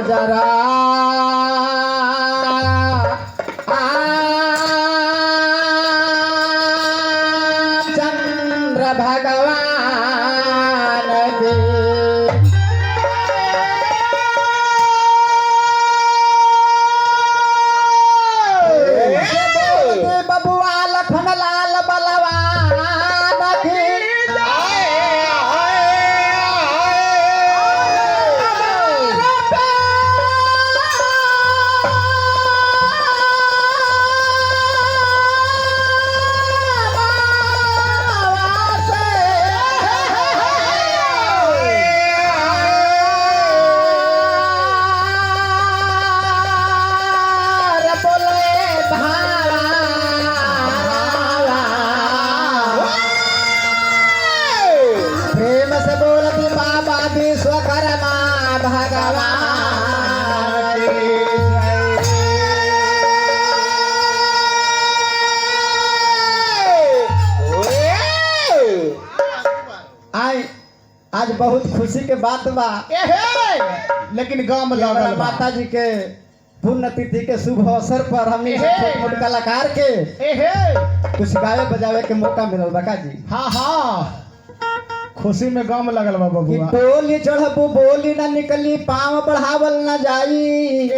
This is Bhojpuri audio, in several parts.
जरा चंद्र भगवान के बबुआ लखन लाल बलवान की विश्वकर्मा भगवान आई आज बहुत खुशी के बात बा लेकिन गांव में हमारा माता जी के पुण्यतिथि के शुभ अवसर पर हमने छोट कलाकार के कुछ गावे बजावे के मौका मिलल बका जी। हाँ हाँ खुशी में गांव में लगल बा बबुआ। टोली चढ़बू बोली न निकली पाँव बढ़ावल न जाई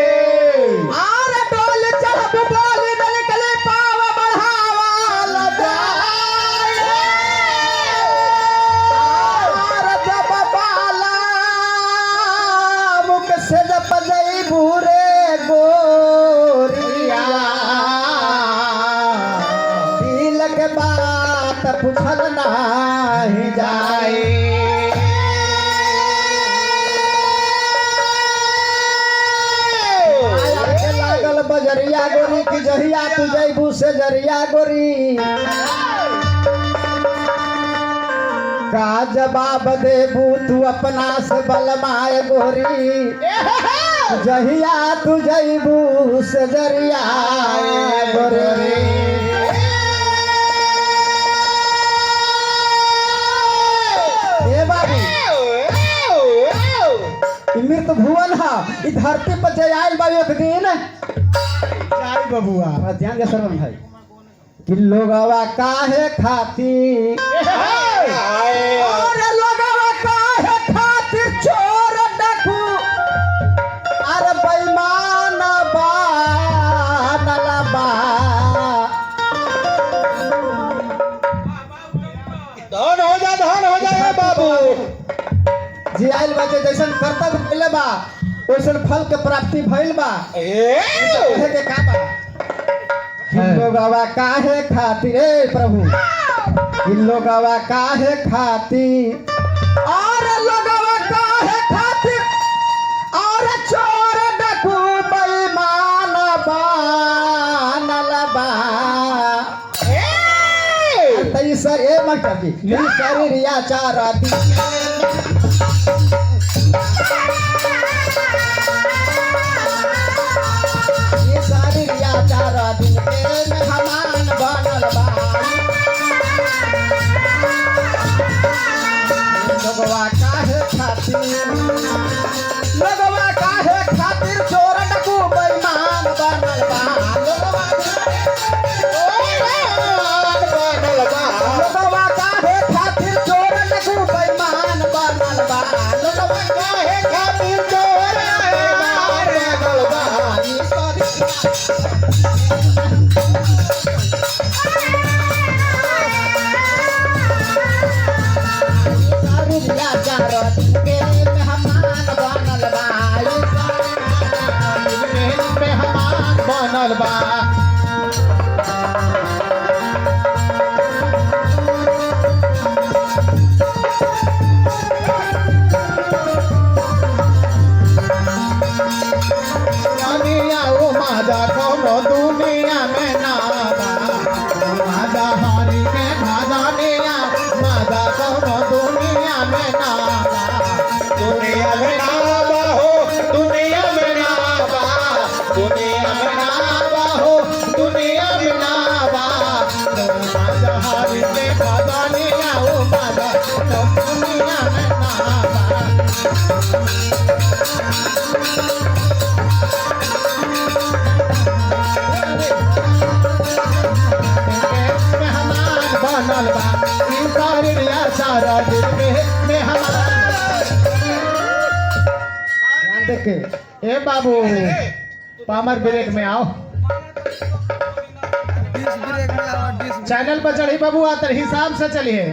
आर टोली चढ़बू बोली न निकली पाँव बढ़ावल जाई आर जब बाला मुख से जब जई बूरे गोरिया के बात पूछल नहीं जाए लागल बजरिया गोरी की जहिया तू जैबू से जरिया गोरी का जवाब देबू तू अपना से बलमाए गोरी जहिया तू जैबू से जरिया गोरी मृत भुवन हा इ धरती पर जय आयल बा एक दिन चाय बबुआ ध्यान दे सरवन भाई कि लोगवा काहे खाती अरे लोगवा काहे खातिर चोर डाकू अरे बेईमान बा नलबा धन हो जा बाबू जी आयल बा जैसन कर्तव्य भइले बा वैसन फल के प्राप्ति भइल बा कहे के का बा कि लोगवा काहे खातिर ए प्रभु कि लोगवा काहे खातिर और लोगवा काहे खातिर और चोर डाकू बेईमान बनलबा तई सर ए मास्टर जी मेरी शरीरिया चार दी ये सारी रिया चार दिन के मेहमान बनल बा लोगवा काहे खातिर चोर डाकू बेईमान बनल बा लोगवा काहे खातिर चोर डाकू बेईमान बनल बा लोगवा काहे खातिर चोर बेईमान बनल बा मेहमान बनल बा ई सारी रिया सारा दिन के मेहमान। ध्यान देके ए बाबू पामर ब्रेक में आओ, चैनल पर चढ़ी बाबू आतर हिसाब से चलिए।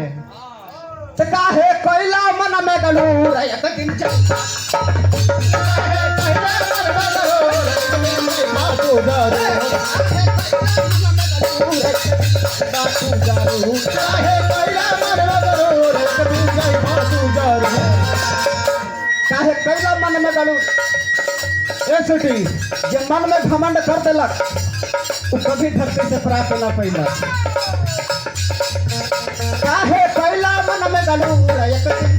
तो काहे कोयला मन में गलूर एक दिन काहे कोयला मन में गलूर ए छुट्टी जे मन में घमंड कर देलक वो कभी धरती से प्राप्त न पैला। काहे कोयला मन में गलूर एक दिन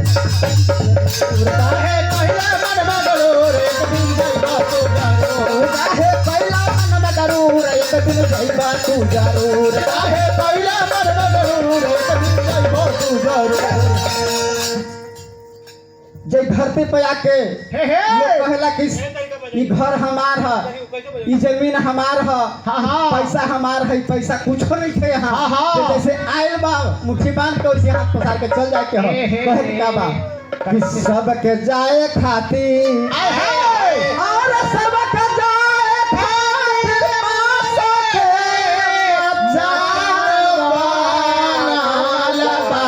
काहे पहिला मन में गरूर एक दिन जइबा तू जरूर। काहे कोयला मन में गलूर एक दिन जइबा तू जरूर। काहे पहिला मन में गरूर एक दिन जइबा तू जरूर। जे धरती पे आके हे लोग कहेला कि ई घर हमार है, ई जमीन हमार है, हाँ हाँ पैसा हमार है, पैसा कुछो नहीं थे यहाँ। हाँ, हाँ। तो जैसे आयल बा मुट्ठी बांध के उसे हाथ पसार के चल जाए के हो। हे, हे, कहे कि का बा कि सबके जाए खातिर आय हे और सबके जाए खातिर सबके जाए बा।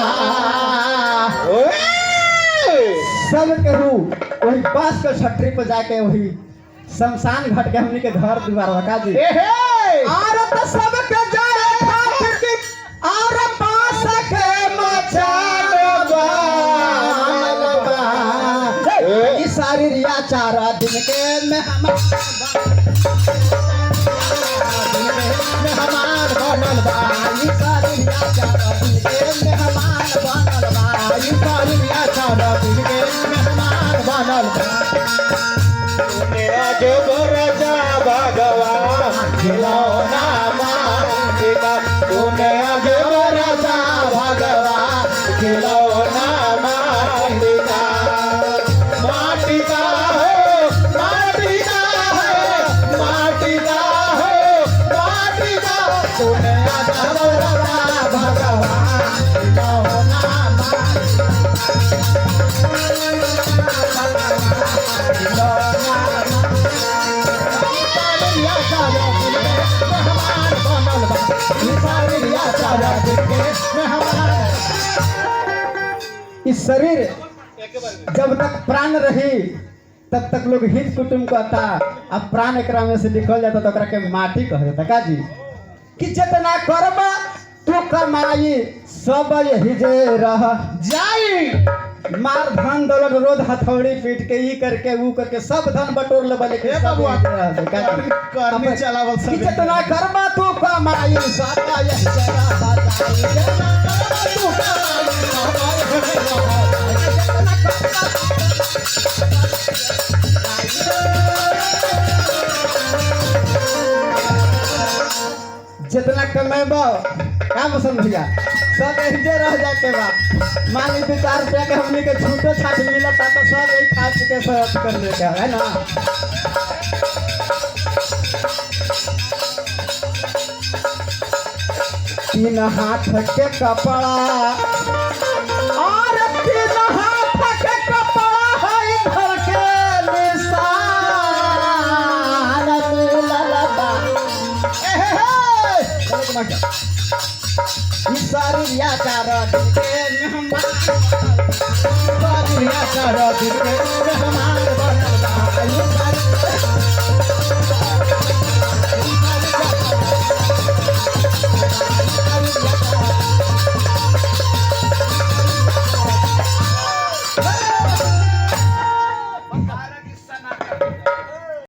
सब केहू वही बांस के छटरी पर जाके वही शमशान घाट के हमनी के घर द्वार रखा जी। हे हे और तो सब के जाए खातिर की और बांस के मचान बा। ई सारी रिया 4 दिन के मेहमान बनल बा। ई सारी रिया 4 दिन के मेहमान बनल बा। ई सारी रिया 4 दिन के मेहमान बनल बा। जो राजा भगवान खिलौना मांगेगा, तूने जो राजा भगवान खिलौना मांगेगा। माटी का हो, माटी का है, माटी का हो, माटी का। तूने जो राजा भगवान खिलौना इस शरीर जब तक प्राण रही तब तक लोग हित कुटुंब कहता, अब प्राण एकरा में से निकल जाता तो एकरा के माटी कह देता का जी। कि जितना कर्म तू कमाई सब यही जे रह जाई मार धन दौलत रोज हथौड़ी पीट के ई करके ऊ करके सब धन बटोर ले बले हे बबुआ करनी चलावल कि सब जितना कर्म तू कमाई सब यही जे रह जाई। जितना कर्म तू कमाई सब यही जे रह जितना कमेबो का पसंद भैया सब यही रह जाके बा। मान ली 2-4 रुपया के हमने के छूटो छाट मिलता तो सब यही खा पी के सब कर लेते है ना। तीन हाथ के कपड़ा और 3 हाथ के कपड़ा है घर के निशान मिलल बा। ई सारी रिया 4 दिन के मेहमान सारी रिया 4 दिन के